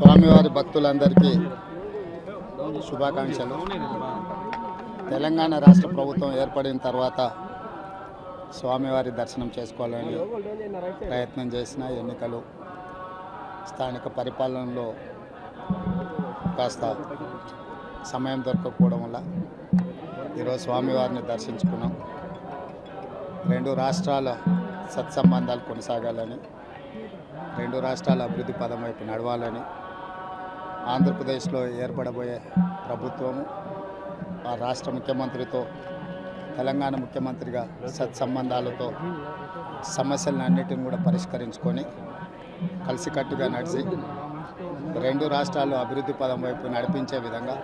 స్వామివారి భక్తులందరికీ శుభాకాంక్షలు. తెలంగాణ రాష్ట్ర ప్రభుత్వం ఏర్పడిన తర్వాత స్వామివారి దర్శనం చేసుకోవాలని ప్రయత్నం చేసిన ఎన్నికలు స్థానిక పరిపాలనలో కాస్త సమయం దొరకకపోవడం వల్ల ఈరోజు స్వామివారిని దర్శించుకున్నాం. రెండు రాష్ట్రాల సత్సంబంధాలు కొనసాగాలని, రెండు రాష్ట్రాల అభివృద్ధి పదం వైపు నడవాలని, ఆంధ్రప్రదేశ్లో ఏర్పడబోయే ప్రభుత్వము ఆ రాష్ట్ర ముఖ్యమంత్రితో తెలంగాణ ముఖ్యమంత్రిగా సత్సంబంధాలతో సమస్యలన్నిటిని కూడా పరిష్కరించుకొని కలిసికట్టుగా నడిచి రెండు రాష్ట్రాలు అభివృద్ధి పదం వైపు నడిపించే విధంగా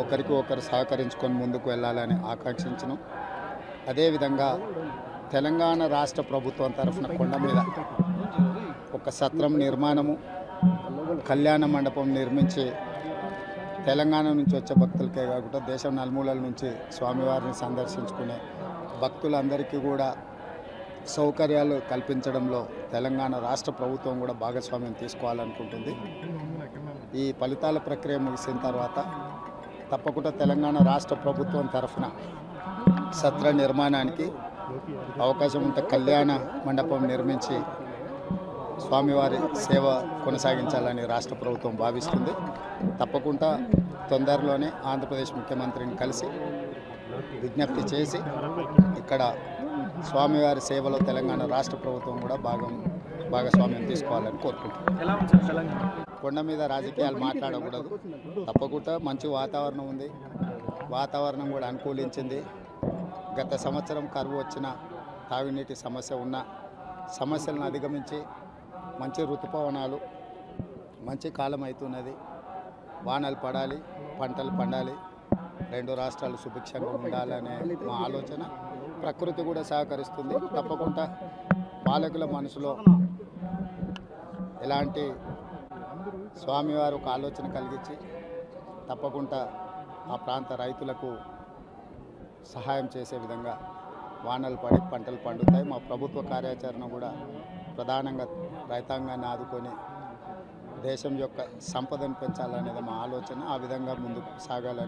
ఒకరికి ఒకరు సహకరించుకొని ముందుకు వెళ్ళాలని ఆకాంక్షించను. అదేవిధంగా తెలంగాణ రాష్ట్ర ప్రభుత్వం తరఫున కొండ మీద ఒక సత్రం నిర్మాణము, కళ్యాణ మండపం నిర్మించి తెలంగాణ నుంచి వచ్చే భక్తులకే కాకుండా దేశం నలుమూలల నుంచి స్వామివారిని సందర్శించుకునే భక్తులందరికీ కూడా సౌకర్యాలు కల్పించడంలో తెలంగాణ రాష్ట్ర ప్రభుత్వం కూడా భాగస్వామ్యం తీసుకోవాలనుకుంటుంది. ఈ ఫలితాల ప్రక్రియ ముగిసిన తర్వాత తప్పకుండా తెలంగాణ రాష్ట్ర ప్రభుత్వం తరఫున సత్ర నిర్మాణానికి అవకాశం ఉంటే కళ్యాణ మండపం నిర్మించి స్వామివారి సేవ కొనసాగించాలని రాష్ట్ర ప్రభుత్వం భావిస్తుంది. తప్పకుండా తొందరలోనే ఆంధ్రప్రదేశ్ ముఖ్యమంత్రిని కలిసి విజ్ఞప్తి చేసి ఇక్కడ స్వామివారి సేవలో తెలంగాణ రాష్ట్ర ప్రభుత్వం కూడా భాగస్వామ్యం తీసుకోవాలని కోరుకుంటున్నాం. కొండ మీద రాజకీయాలు మాట్లాడకూడదు. తప్పకుండా మంచి వాతావరణం ఉంది, వాతావరణం కూడా అనుకూలించింది. గత సంవత్సరం కరువు వచ్చిన, తాగునీటి సమస్య ఉన్న సమస్యలను అధిగమించి మంచి ఋతుపవనాలు, మంచి కాలం అవుతున్నది. వానలు పడాలి, పంటలు పండాలి, రెండు రాష్ట్రాలు సుభిక్షంగా ఉండాలనే మా ఆలోచన. ప్రకృతి కూడా సహకరిస్తుంది. తప్పకుండా పాలకుల మనసులో ఎలాంటి స్వామివారు ఒక ఆలోచన కలిగించి తప్పకుండా ఆ ప్రాంత రైతులకు సహాయం చేసే విధంగా వానలు పడి పంటలు పండుతాయి. మా ప్రభుత్వ కార్యాచరణ కూడా ప్రధానంగా రైతాంగాన్ని ఆదుకొని దేశం యొక్క సంపదను పెంచాలనేది మా ఆలోచన. ఆ విధంగా ముందుకు సాగాలని